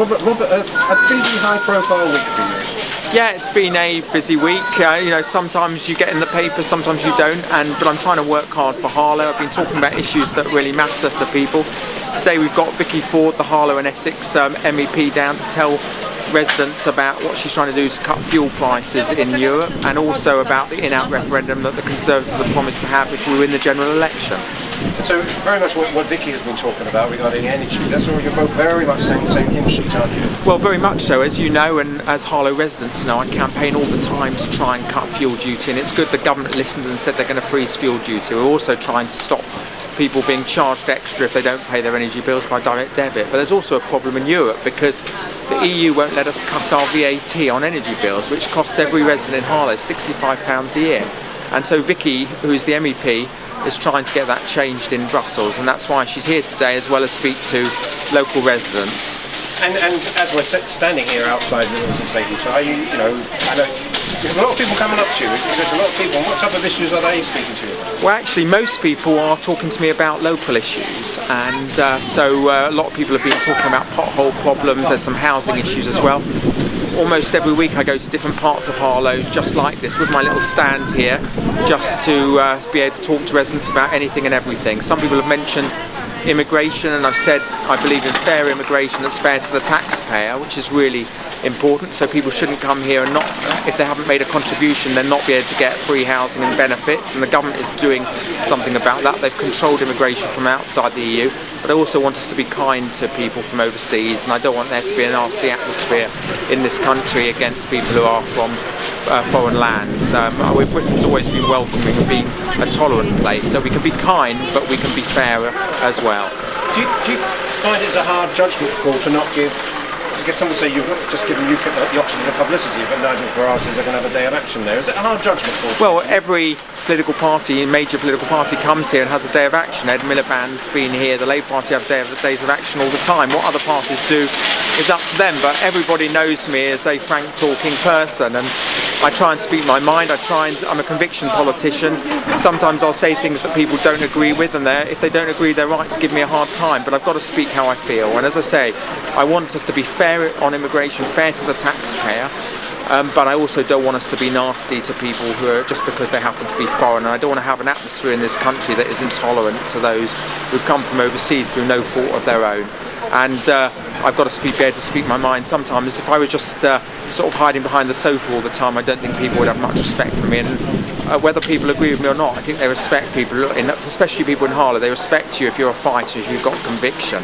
Robert, a busy, high-profile week for you. Yeah, it's been a busy week. You know, sometimes you get in the paper, sometimes you don't. But I'm trying to work hard for Harlow. I've been talking about issues that really matter to people. Today we've got Vicky Ford, the Harlow and Essex MEP, down to tell residents about what she's trying to do to cut fuel prices in Europe, and also about the in-out referendum that the Conservatives have promised to have if we win the general election. So very much what Vicky has been talking about regarding energy, that's what you're both very much saying the same hymn sheet, aren't you? Well, very much so. As you know, and as Harlow residents know, I campaign all the time to try and cut fuel duty, and it's good the government listened and said they're going to freeze fuel duty. We're also trying to stop people being charged extra if they don't pay their energy bills by direct debit. But there's also a problem in Europe because the EU won't let us cut our VAT on energy bills, which costs every resident in Harlow £65 a year. And so Vicky, who's the MEP, is trying to get that changed in Brussels, and that's why she's here today, as well as speak to local residents. And as we're standing here outside the Wilson Stadium, so are you, I know you have a lot of people coming up to you. There's a lot of people. What type of issues are they speaking to you about? Well, actually, most people are talking to me about local issues, and so a lot of people have been talking about pothole problems. There's some housing issues as well. Almost every week I go to different parts of Harlow just like this with my little stand here, just to be able to talk to residents about anything and everything. Some people have mentioned immigration, and I've said I believe in fair immigration that's fair to the taxpayer, which is really important. So people shouldn't come here and not, if they haven't made a contribution, then not be able to get free housing and benefits, and the government is doing something about that. They've controlled immigration from outside the EU, but I also want us to be kind to people from overseas, and I don't want there to be a nasty atmosphere in this country against people who are from foreign lands. Britain's always been welcoming and being a tolerant place, so we can be kind, but we can be fair as well. Do you find it's a hard judgment call to not give? I guess some would say you've not just given UKIP the oxygen of publicity, but Nigel Farage says they're going to have a day of action there. Is it a hard judgment call? Well, every political party, major political party, comes here and has a day of action. Ed Miliband's been here, the Labour Party have days of action all the time. What other parties do is up to them, but everybody knows me as a frank talking person, and I try and speak my mind. I'm a conviction politician. Sometimes I'll say things that people don't agree with, and if they don't agree, they're right to give me a hard time, but I've got to speak how I feel. And as I say, I want us to be fair on immigration, fair to the taxpayer, but I also don't want us to be nasty to people who are just because they happen to be foreign. And I don't want to have an atmosphere in this country that is intolerant to those who've come from overseas through no fault of their own. And I've got to be able to speak my mind sometimes. If I was just sort of hiding behind the sofa all the time, I don't think people would have much respect for me. And whether people agree with me or not, I think they respect people, especially people in Harlow. They respect you if you're a fighter, if you've got conviction.